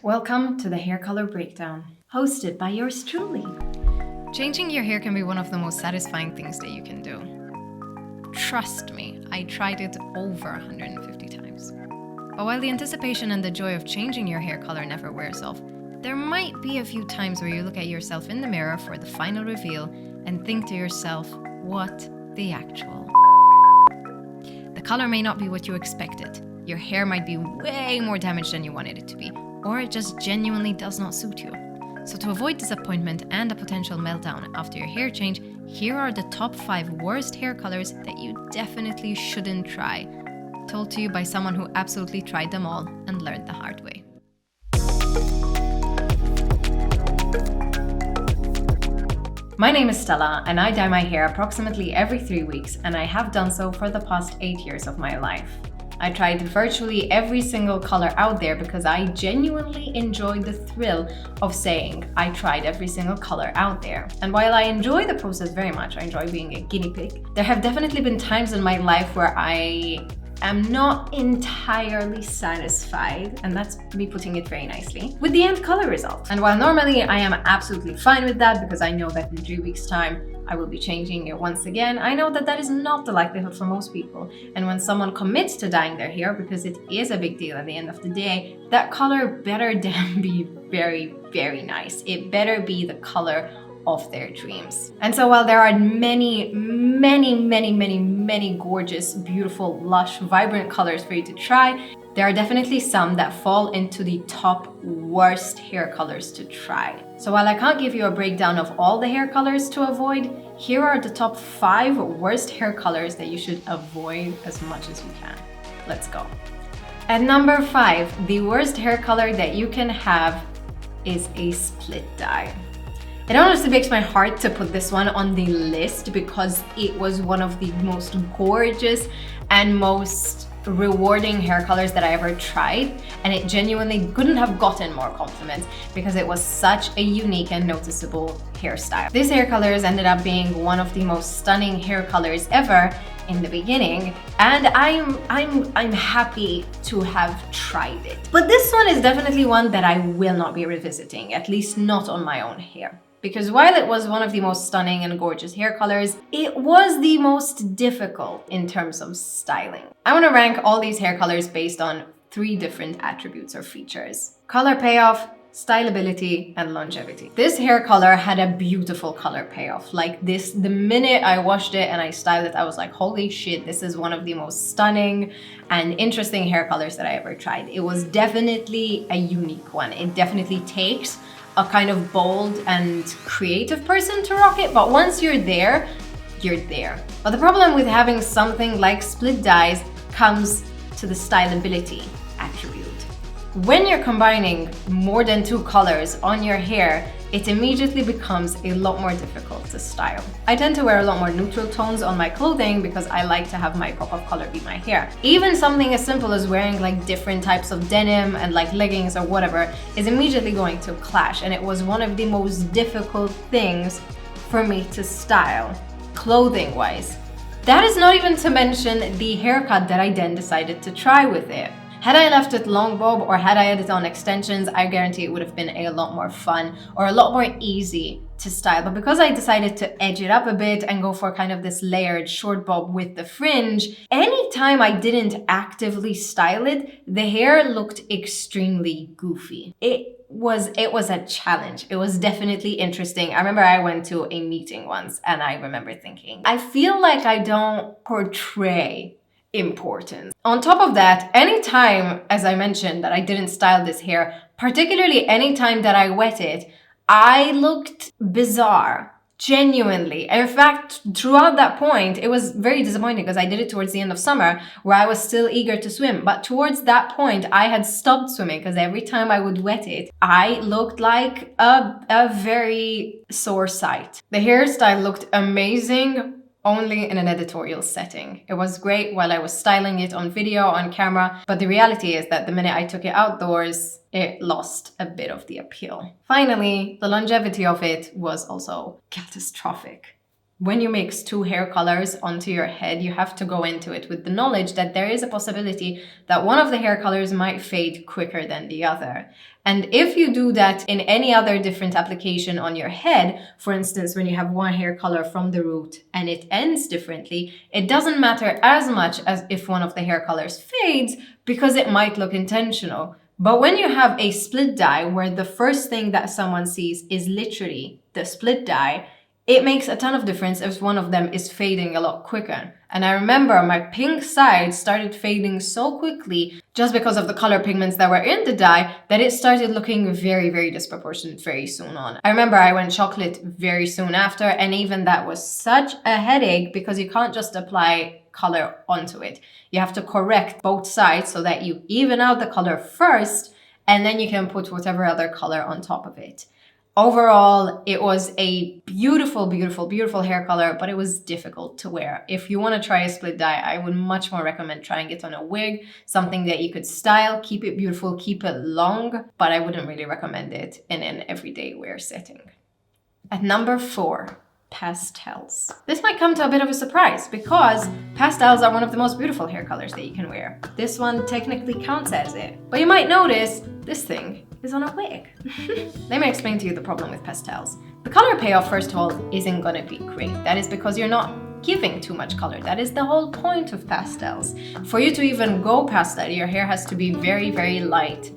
Welcome to the Hair Color Breakdown, hosted by yours truly. Changing your hair can be one of the most satisfying things that you can do. Trust me, I tried it over 150 times. But while the anticipation and the joy of changing your hair color never wears off, there might be a few times where you look at yourself in the mirror for the final reveal and think to yourself, what the actual? The color may not be what you expected. Your hair might be way more damaged than you wanted it to be, or it just genuinely does not suit you. So to avoid disappointment and a potential meltdown after your hair change, here are the top 5 worst hair colors that you definitely shouldn't try. Told to you by someone who absolutely tried them all and learned the hard way. My name is Stella and I dye my hair approximately every 3 weeks, and I have done so for the past 8 years of my life. I tried virtually every single color out there because I genuinely enjoyed the thrill of saying I tried every single color out there. And while I enjoy the process very much, I enjoy being a guinea pig, there have definitely been times in my life where I am not entirely satisfied, and that's me putting it very nicely, with the end color result. And while normally I am absolutely fine with that because I know that in 3 weeks' time I will be changing it once again, I know that that is not the likelihood for most people. And when someone commits to dyeing their hair, because it is a big deal at the end of the day, that color better then be very, very nice. It better be the color of their dreams. And so while there are many gorgeous, beautiful, lush, vibrant colors for you to try, there are definitely some that fall into the top worst hair colors to try. So while I can't give you a breakdown of all the hair colors to avoid, here are the top 5 worst hair colors that you should avoid as much as you can. Let's go. At number 5, the worst hair color that you can have is a split dye. It honestly breaks my heart to put this one on the list because it was one of the most gorgeous and most rewarding hair colors that I ever tried, and it genuinely couldn't have gotten more compliments because it was such a unique and noticeable hairstyle. This hair color has ended up being one of the most stunning hair colors ever in the beginning, and I'm happy to have tried it. But this one is definitely one that I will not be revisiting, at least not on my own hair. Because while it was one of the most stunning and gorgeous hair colors, it was the most difficult in terms of styling. I want to rank all these hair colors based on 3 different attributes or features: color payoff, stylability, and longevity. This hair color had a beautiful color payoff. Like this, the minute I washed it and I styled it, I was like, holy shit, this is one of the most stunning and interesting hair colors that I ever tried. It was definitely a unique one. It definitely takes a kind of bold and creative person to rock it, but once you're there, you're there. But the problem with having something like split dyes comes to the stylability attribute. When you're combining more than 2 colors on your hair, it immediately becomes a lot more difficult to style. I tend to wear a lot more neutral tones on my clothing because I like to have my pop of color be my hair. Even something as simple as wearing like different types of denim and like leggings or whatever is immediately going to clash, and it was one of the most difficult things for me to style, clothing-wise. That is not even to mention the haircut that I then decided to try with it. Had I left it long bob or had I had it on extensions, I guarantee it would have been a lot more fun or a lot more easy to style. But because I decided to edge it up a bit and go for kind of this layered short bob with the fringe, anytime I didn't actively style it, the hair looked extremely goofy. It was a challenge. It was definitely interesting. I remember I went to a meeting once and I remember thinking, I feel like I don't portray importance. On top of that, anytime, as I mentioned, that I didn't style this hair, particularly anytime that I wet it, I looked bizarre. Genuinely. In fact, throughout that point, it was very disappointing because I did it towards the end of summer where I was still eager to swim. But towards that point, I had stopped swimming because every time I would wet it, I looked like a very sore sight. The hairstyle looked amazing only in an editorial setting. It was great while I was styling it on video, on camera, but the reality is that the minute I took it outdoors, it lost a bit of the appeal. Finally, the longevity of it was also catastrophic. When you mix two hair colors onto your head, you have to go into it with the knowledge that there is a possibility that one of the hair colors might fade quicker than the other. And if you do that in any other different application on your head, for instance, when you have one hair color from the root and it ends differently, it doesn't matter as much as if one of the hair colors fades, because it might look intentional. But when you have a split dye where the first thing that someone sees is literally the split dye, it makes a ton of difference if one of them is fading a lot quicker. And I remember my pink side started fading so quickly just because of the color pigments that were in the dye that it started looking very, very disproportionate very soon on. I remember I went chocolate very soon after, and even that was such a headache because you can't just apply color onto it. You have to correct both sides so that you even out the color first, and then you can put whatever other color on top of it. Overall, it was a beautiful, beautiful, beautiful hair color, but it was difficult to wear. If you want to try a split dye, I would much more recommend trying it on a wig, something that you could style, keep it beautiful, keep it long, but I wouldn't really recommend it in an everyday wear setting. At number 4, pastels. This might come to a bit of a surprise because pastels are one of the most beautiful hair colors that you can wear. This one technically counts as it, but you might notice this thing is on a wig. Let me explain to you the problem with pastels. The color payoff, first of all, isn't gonna be great. That is because you're not giving too much color. That is the whole point of pastels. For you to even go past that, your hair has to be very, very light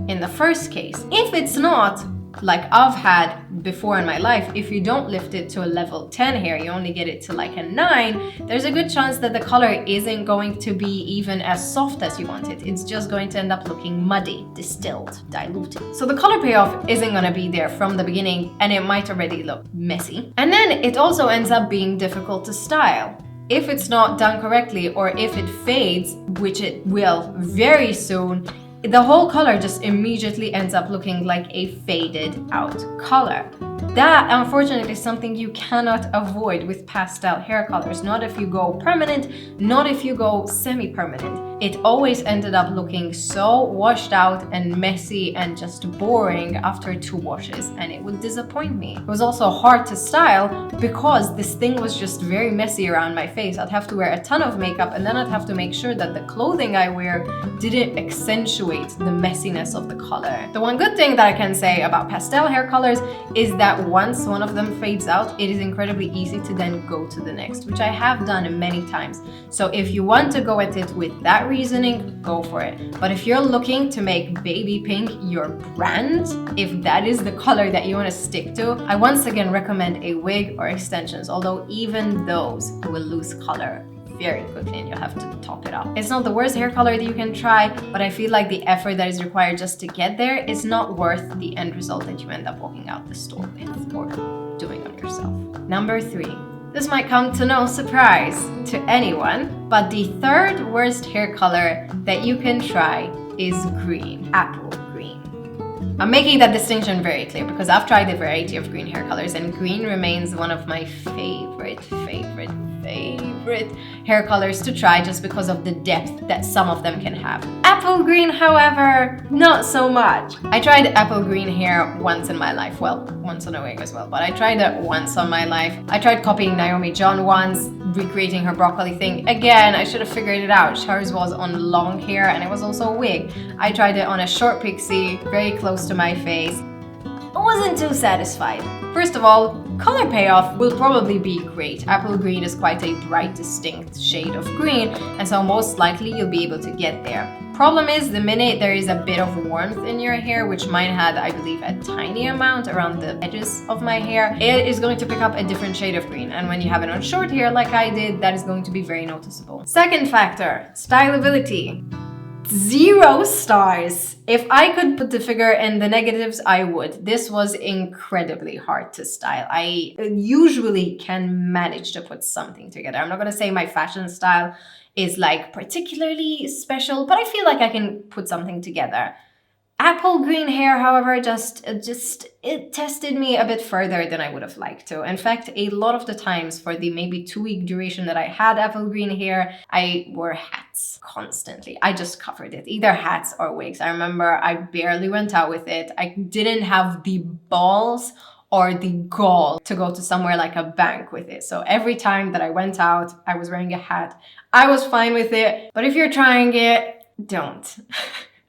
in the first case. If it's not, like I've had before in my life, if you don't lift it to a level 10 hair, you only get it to like a 9, there's a good chance that the color isn't going to be even as soft as you want it. It's just going to end up looking muddy, distilled, diluted. So the color payoff isn't going to be there from the beginning, and it might already look messy. And then it also ends up being difficult to style. If it's not done correctly, or if it fades, which it will very soon, the whole color just immediately ends up looking like a faded out color. That, unfortunately, is something you cannot avoid with pastel hair colors. Not if you go permanent, not if you go semi-permanent. It always ended up looking so washed out and messy and just boring after 2 washes, and it would disappoint me. It was also hard to style because this thing was just very messy around my face. I'd have to wear a ton of makeup, and then I'd have to make sure that the clothing I wear didn't accentuate the messiness of the color. The one good thing that I can say about pastel hair colors is that once one of them fades out, it is incredibly easy to then go to the next, which I have done many times. So if you want to go at it with that reasoning, go for it. But if you're looking to make baby pink your brand, if that is the color that you want to stick to, I once again recommend a wig or extensions, although even those will lose color very quickly and you'll have to top it up. It's not the worst hair color that you can try, but I feel like the effort that is required just to get there is not worth the end result that you end up walking out the store with or doing on yourself. Number 3. This might come to no surprise to anyone, but the 3rd worst hair color that you can try is green, apple green. I'm making that distinction very clear because I've tried a variety of green hair colors, and green remains one of my favorite hair colors to try just because of the depth that some of them can have. Apple green, however, not so much. I tried apple green hair once in my life. Well, once on a wig as well, but I tried it once on my life. I tried copying Naomi John once, recreating her broccoli thing. Again, I should have figured it out. Hers was on long hair and it was also a wig. I tried it on a short pixie, very close to my face. I wasn't too satisfied. First of all, color payoff will probably be great. Apple green is quite a bright, distinct shade of green, and so most likely you'll be able to get there. Problem is, the minute there is a bit of warmth in your hair, which mine had, I believe, a tiny amount around the edges of my hair, it is going to pick up a different shade of green. And when you have it on short hair like I did, that is going to be very noticeable. Second factor, styleability. 0 stars. If I could put the figure in the negatives, I would. This was incredibly hard to style. I usually can manage to put something together. I'm not going to say my fashion style is like particularly special, but I feel like I can put something together. Apple green hair, however, it tested me a bit further than I would have liked to. In fact, a lot of the times for the maybe 2-week duration that I had apple green hair, I wore hats constantly. I just covered it, either hats or wigs. I remember I barely went out with it. I didn't have the balls or the gall to go to somewhere like a bank with it. So every time that I went out, I was wearing a hat. I was fine with it, but if you're trying it, don't.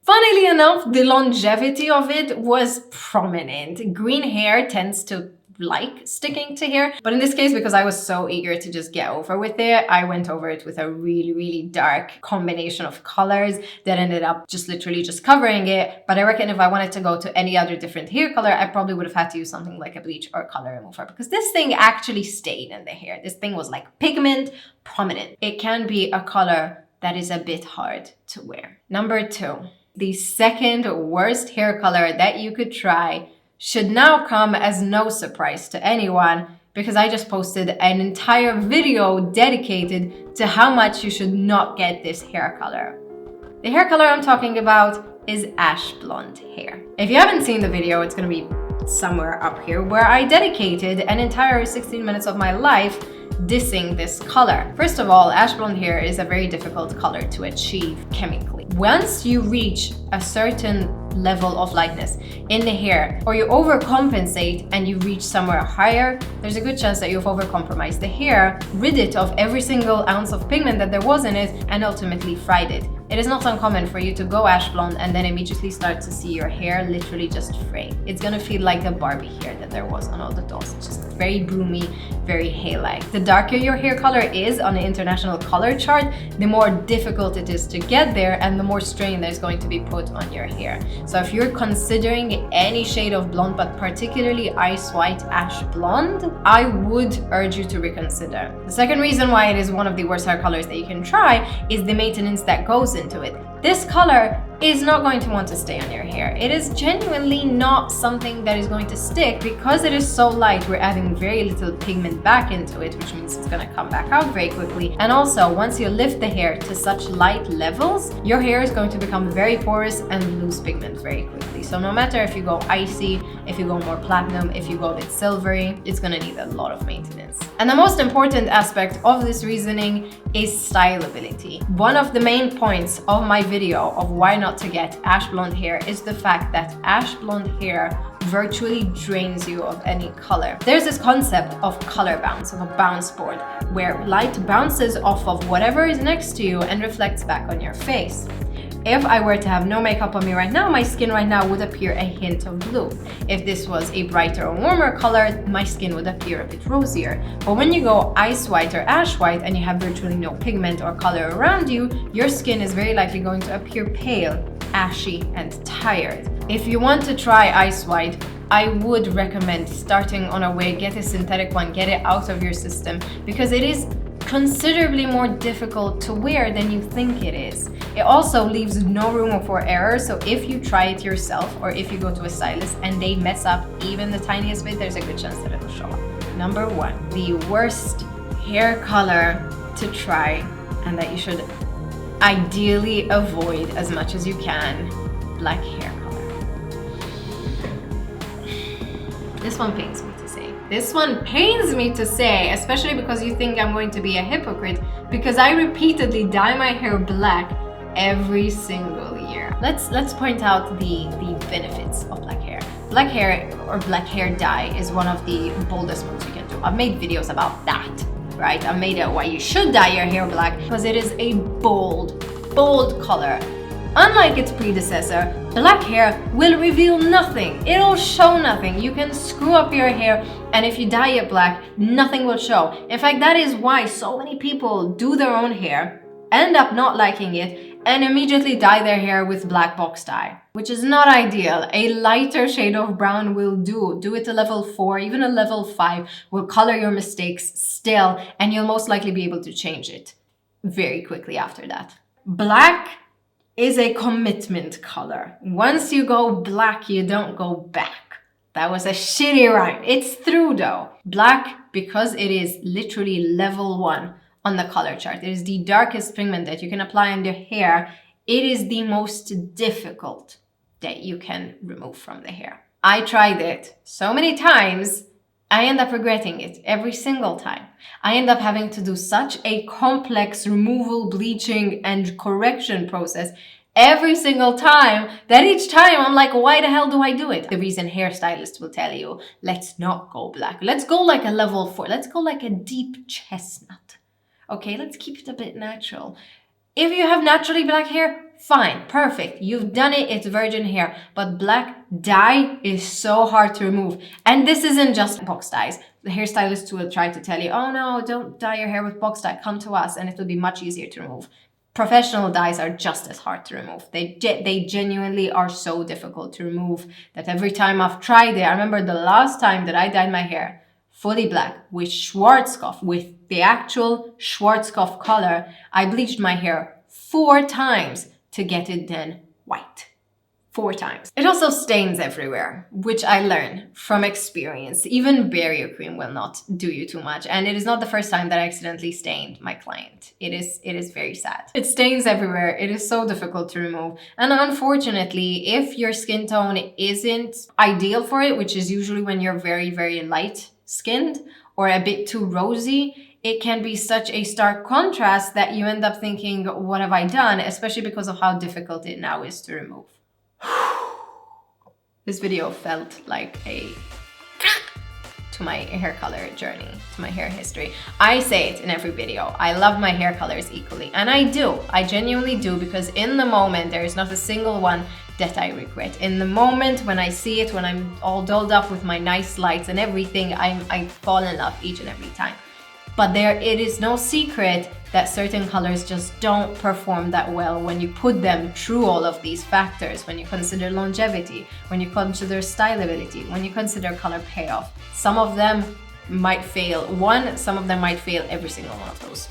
Funnily enough, the longevity of it was prominent. Green hair tends to like sticking to hair, but in this case, because I was so eager to just get over with it, I went over it with a really, really dark combination of colors that ended up just literally just covering it. But I reckon if I wanted to go to any other different hair color, I probably would have had to use something like a bleach or color remover, because this thing actually stayed in the hair. This thing was like pigment prominent. It can be a color that is a bit hard to wear. Number 2, the second worst hair color that you could try should now come as no surprise to anyone, because I just posted an entire video dedicated to how much you should not get this hair color. The hair color I'm talking about is ash blonde hair. If you haven't seen the video, it's gonna be somewhere up here, where I dedicated an entire 16 minutes of my life dissing this color. First of all, ash blonde hair is a very difficult color to achieve chemically. Once you reach a certain level of lightness in the hair, or you overcompensate and you reach somewhere higher, there's a good chance that you've overcompromised the hair, rid it of every single ounce of pigment that there was in it, and ultimately fried it. It is not uncommon for you to go ash blonde and then immediately start to see your hair literally just fray. It's gonna feel like the Barbie hair that there was on all the dolls. It's just very broomy, very hay-like. The darker your hair color is on the international color chart, the more difficult it is to get there and the more strain there's going to be put on your hair. So if you're considering any shade of blonde, but particularly ice white ash blonde, I would urge you to reconsider. The second reason why it is one of the worst hair colors that you can try is the maintenance that goes into it. This color is not going to want to stay on your hair. It is genuinely not something that is going to stick because it is so light. We're adding very little pigment back into it, which means it's going to come back out very quickly. And also, once you lift the hair to such light levels, your hair is going to become very porous and lose pigment very quickly. So no matter if you go icy, if you go more platinum, if you go a bit silvery, it's going to need a lot of maintenance. And the most important aspect of this reasoning is styleability. One of the main points of my video of why not to get ash blonde hair is the fact that ash blonde hair virtually drains you of any color. There's this concept of color bounce, of a bounce board, where light bounces off of whatever is next to you and reflects back on your face. If I were to have no makeup on me right now, my skin right now would appear a hint of blue. If this was a brighter or warmer color, my skin would appear a bit rosier. But when you go ice white or ash white and you have virtually no pigment or color around you, your skin is very likely going to appear pale, ashy, and tired. If you want to try ice white, I would recommend starting on a wig, get a synthetic one, get it out of your system, because it is considerably more difficult to wear than you think it is. It also leaves no room for error, so if you try it yourself or if you go to a stylist and they mess up even the tiniest bit, there's a good chance that it'll show up. Number 1, the worst hair color to try and that you should ideally avoid as much as you can: black hair color. This one pains me to say. This one pains me to say, especially because you think I'm going to be a hypocrite, because I repeatedly dye my hair black every single year. Let's point out the benefits of black hair. Black hair or black hair dye is one of the boldest moves you can do. I've made videos about that, right? I've made it why you should dye your hair black, because it is a bold color. Unlike its predecessor, black hair will reveal nothing. It'll show nothing. You can screw up your hair, and if you dye it black, nothing will show. In fact, that is why so many people do their own hair, end up not liking it, and immediately dye their hair with black box dye, which is not ideal. A lighter shade of brown will do. Do it to level 4, even a level 5 will color your mistakes still, and you'll most likely be able to change it very quickly after that. Black is a commitment color. Once you go black, you don't go back. That was a shitty rhyme. It's through though. Black, because it is literally level 1 on the color chart. It is the darkest pigment that you can apply on your hair. It is the most difficult that you can remove from the hair. I tried it so many times, I end up regretting it every single time. I end up having to do such a complex removal, bleaching, and correction process every single time that each time I'm like, why the hell do I do it? The reason hairstylists will tell you, let's not go black. Let's go like a level 4. Let's go like a deep chestnut. Okay, let's keep it a bit natural. If you have naturally black hair, fine, perfect. You've done it, it's virgin hair. But black dye is so hard to remove. And this isn't just box dyes. The hairstylists will try to tell you, oh no, don't dye your hair with box dye. Come to us and it will be much easier to remove. Professional dyes are just as hard to remove. They genuinely are so difficult to remove that every time I've tried it, I remember the last time that I dyed my hair fully black with Schwarzkopf, with the actual Schwarzkopf color, I bleached my hair 4 times to get it then white. 4 times. It also stains everywhere, which I learned from experience. Even barrier cream will not do you too much. And it is not the first time that I accidentally stained my client. It is very sad. It stains everywhere. It is so difficult to remove. And unfortunately, if your skin tone isn't ideal for it, which is usually when you're very, very light skinned or a bit too rosy, it can be such a stark contrast that you end up thinking, what have I done? Especially because of how difficult it now is to remove. This video felt like a to my hair color journey, to my hair history. I say it in every video. I love my hair colors equally. And I do. I genuinely do, because in the moment, there is not a single one that I regret. In the moment, when I see it, when I'm all dolled up with my nice lights and everything, I fall in love each and every time. But it is no secret that certain colors just don't perform that well when you put them through all of these factors, when you consider longevity, when you consider styleability, when you consider color payoff. Some of them might fail some of them might fail every single one of those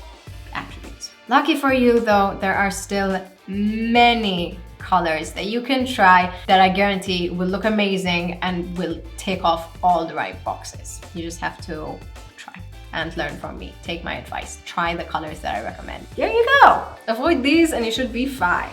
attributes. Lucky for you though, there are still many colors that you can try that I guarantee will look amazing and will take off all the right boxes. You just have to and learn from me. Take my advice. Try the colors that I recommend. There you go. Avoid these and you should be fine.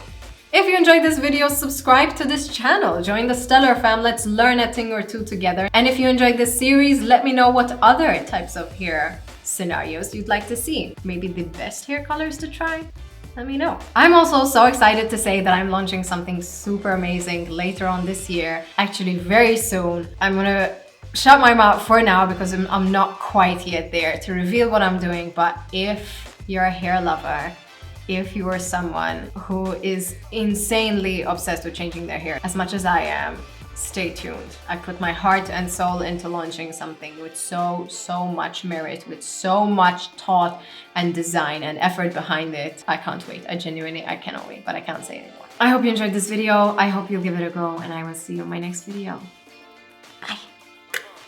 If you enjoyed this video, subscribe to this channel. Join the Stellar fam. Let's learn a thing or two together. And if you enjoyed this series, let me know what other types of hair scenarios you'd like to see. Maybe the best hair colors to try? Let me know. I'm also so excited to say that I'm launching something super amazing later on this year. Actually, very soon. I'm gonna shut my mouth for now because I'm not quite yet there to reveal what I'm doing. But if you're a hair lover, if you are someone who is insanely obsessed with changing their hair as much as I am, stay tuned. I put my heart and soul into launching something with so much merit, with so much thought and design and effort behind it. I can't wait. I cannot wait, but I can't say anymore. I hope you enjoyed this video. I hope you'll give it a go, and I will see you in my next video.